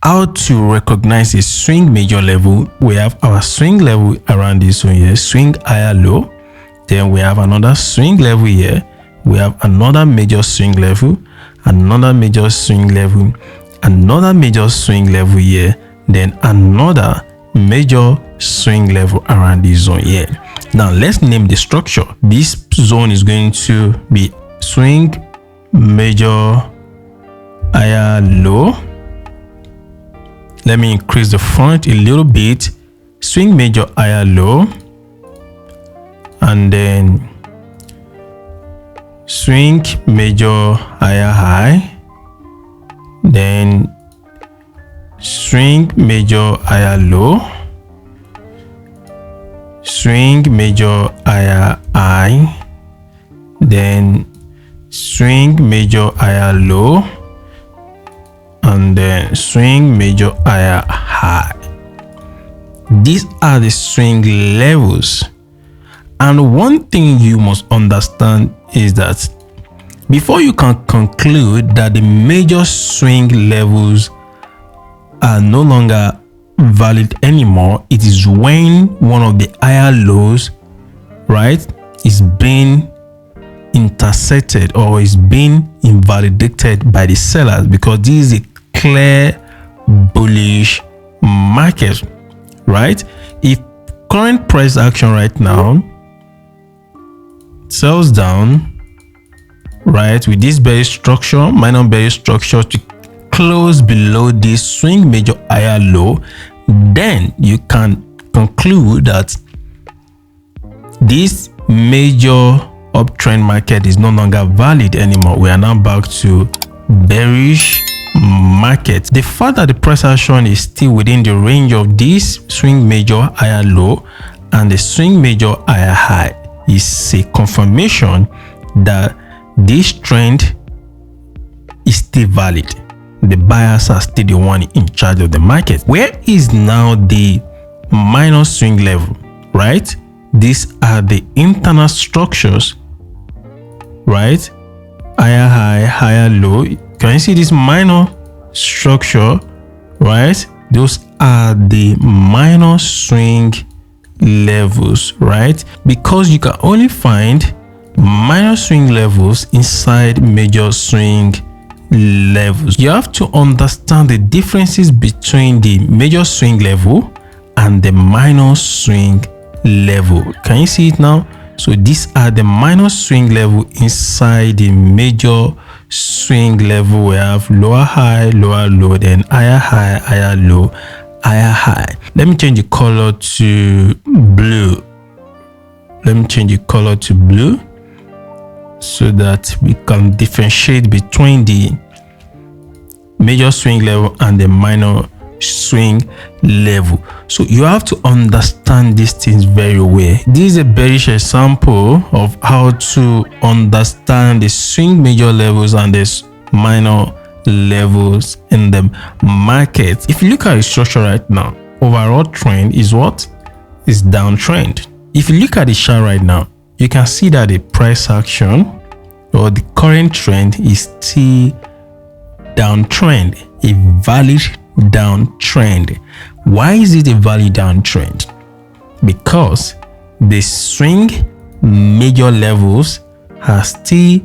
how to recognize a swing major level. We have our swing level around this one here, swing higher low. Then we have another swing level here. We have another major swing level, another major swing level, another major swing level here, then another major swing level around this zone here. Now let's name the structure. This zone is going to be swing major higher low. Let me increase the font a little bit. Swing major higher low, and then swing major higher high, then swing major higher low, swing major higher high, then swing major higher low, and then swing major higher high. These are the swing levels. And one thing you must understand is that before you can conclude that the major swing levels are no longer valid anymore, it is when one of the higher lows, right, is being intersected or is being invalidated by the sellers, because this is a clear bullish market, right? If current price action right now sells down, right, with this bearish structure, minor bearish structure, to close below this swing major higher low, then you can conclude that this major uptrend market is no longer valid anymore. We are now back to bearish market. The fact that the price action is still within the range of this swing major higher low and the swing major higher high is a confirmation that this trend is still valid. The buyers are still the one in charge of the market. Where is now the minor swing level, right? These are the internal structures, right? Higher high, higher low. Can you see this minor structure, right? Those are the minor swing levels, right? Because you can only find minor swing levels inside major swing levels. You have to understand the differences between the major swing level and the minor swing level. Can you see it now? So these are the minor swing level inside the major swing level. We have lower high, lower low, then higher high, higher low, higher high. Let me change the color to blue. Let me change the color to blue so that we can differentiate between the major swing level and the minor swing level. So you have to understand these things very well. This is a bearish example of how to understand the swing major levels and the minor levels in the market. If you look at the structure right now, overall trend is what? Is downtrend. If you look at the chart right now, you can see that the price action or the current trend is still downtrend, a valid downtrend. Why is it a valid downtrend? Because the swing major levels are still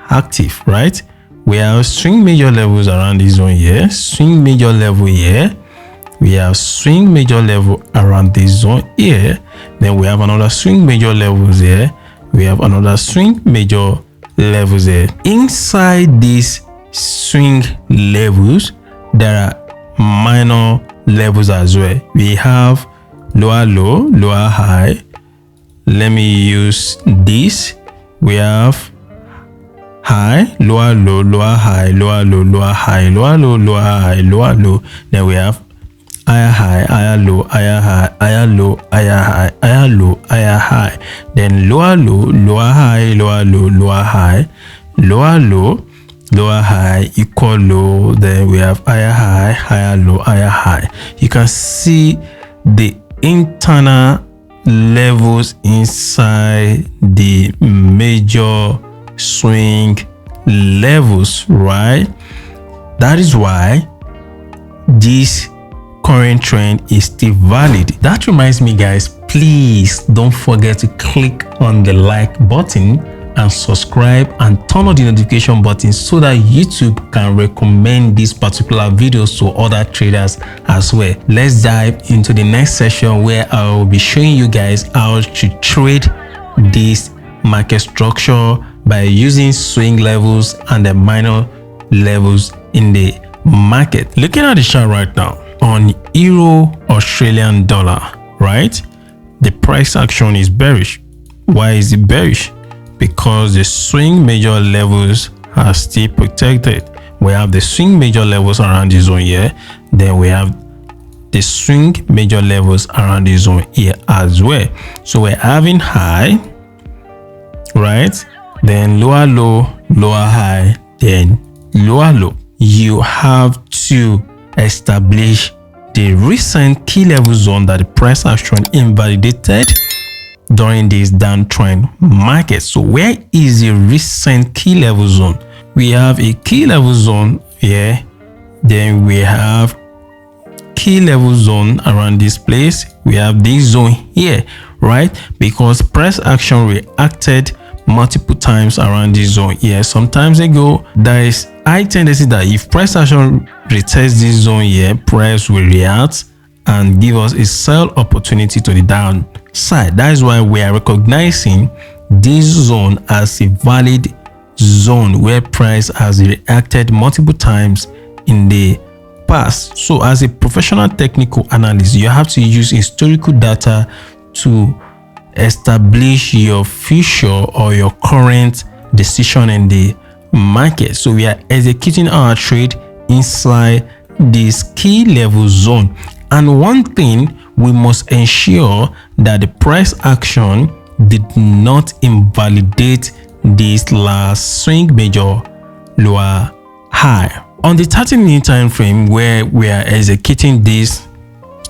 active, right? We have swing major levels around this one here, swing major level here, we have swing major level around this zone here, then we have another swing major levels here, we have another swing major levels here. Inside these swing levels, there are minor levels as well. We have lower low, lower high. Let me use this. We have high, lower low, lower high, lower low, lower high, lower low, lower high, lower low. Then we have higher high, higher low, higher high, higher low, higher high, higher low, higher high. Then lower low, lower high, lower low, lower high, lower low, lower high, equal low. Then we have higher high, higher low, higher high. You can see the internal levels inside the major swing levels, right? That is why this current trend is still valid. That reminds me, guys, please don't forget to click on the like button and subscribe and turn on the notification button so that YouTube can recommend these particular videos to other traders as well. Let's dive into the next session where I will be showing you guys how to trade this market structure by using swing levels and the minor levels in the market. Looking at the chart right now on Euro Australian dollar, right? The price action is bearish. Why is it bearish? Because the swing major levels are still protected. We have the swing major levels around the zone here. Then we have the swing major levels around the zone here as well. So we're having high, right? Then lower low, lower high, then lower low. You have to establish the recent key level zone that the price action invalidated during this downtrend market. So where is the recent key level zone? We have a key level zone here, then we have key level zone around this place. We have this zone here, right? Because price action reacted multiple times around this zone here some times ago. There is high tendency that if price action retests this zone here, price will react and give us a sell opportunity to the downside. That is why we are recognizing this zone as a valid zone where price has reacted multiple times in the past. So as a professional technical analyst, you have to use historical data to establish your future or your current decision in the market. So we are executing our trade inside this key level zone. And one thing, we must ensure that the price action did not invalidate this last swing major lower high. On the 30-minute time frame where we are executing this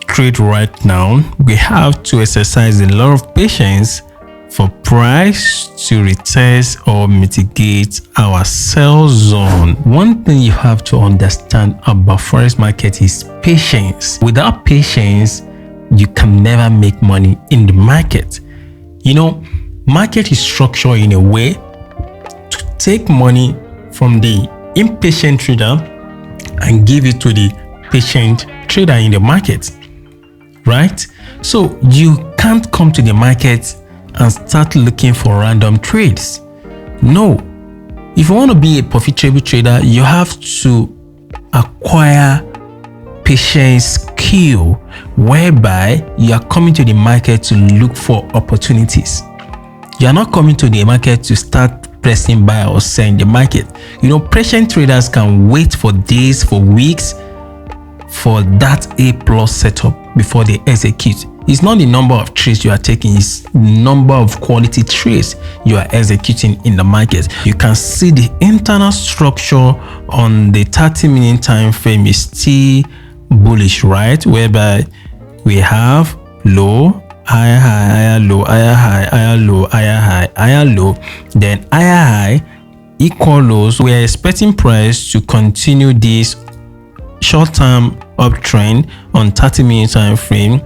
trade right now, we have to exercise a lot of patience for price to retest or mitigate our sell zone. One thing you have to understand about forex market is patience. Without patience, you can never make money in the market. You know, market is structured in a way to take money from the impatient trader and give it to the patient trader in the market, right? So you can't come to the market and start looking for random trades. No. If you want to be a profitable trader, you have to acquire patience skill, whereby you are coming to the market to look for opportunities. You are not coming to the market to start pressing buy or sell in the market. You know, patient traders can wait for days, for weeks, for that A+ setup before they execute. It's not the number of trades you are taking, it's the number of quality trades you are executing in the market. You can see the internal structure on the 30-minute time frame is still bullish, right? Whereby we have low, higher high, higher low, higher high, higher low, higher high, higher low, then higher high, equal lows. We are expecting price to continue this short-term uptrend on 30-minute time frame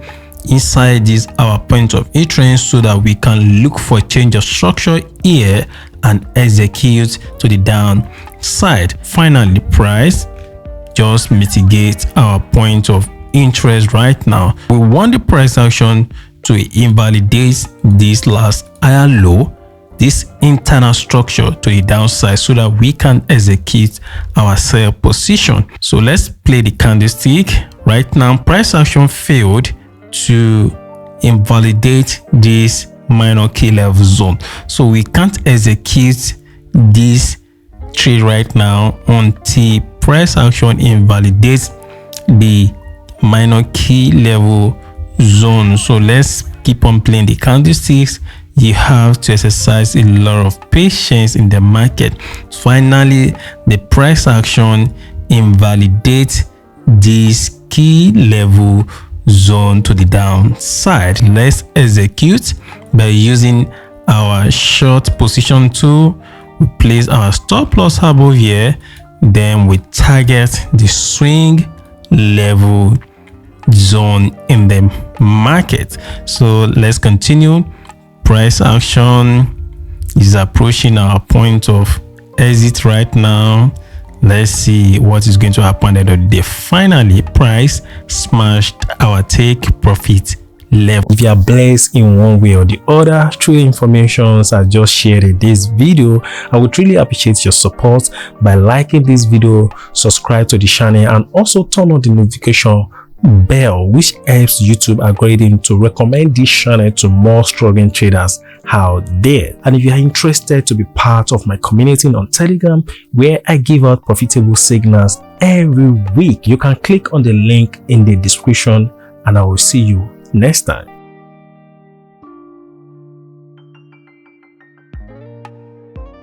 inside this our point of interest, so that we can look for change of structure here and execute to the downside. Finally, price just mitigate our point of interest right now. We want the price action to invalidate this last higher low, this internal structure to the downside, so that we can execute our sell position. So let's play the candlestick. Right now, price action failed to invalidate this minor key level zone, so we can't execute this trade right now until price action invalidates the minor key level zone. So let's keep on playing the candlesticks. You have to exercise a lot of patience in the market. Finally, the price action invalidates this key level zone to the downside. Let's execute by using our short position tool. We place our stop loss above here, then we target the swing level zone in the market. So let's continue. Price action is approaching our point of exit right now. Let's see what is going to happen at the end of the day. Finally, price smashed our take profit level. If you are blessed in one way or the other through the informations I just shared in this video, I would really appreciate your support by liking this video, subscribe to the channel, and also turn on the notification bell, which helps YouTube algorithm to recommend this channel to more struggling traders out there. And if you are interested to be part of my community on Telegram, where I give out profitable signals every week, you can click on the link in the description, and I will see you next time.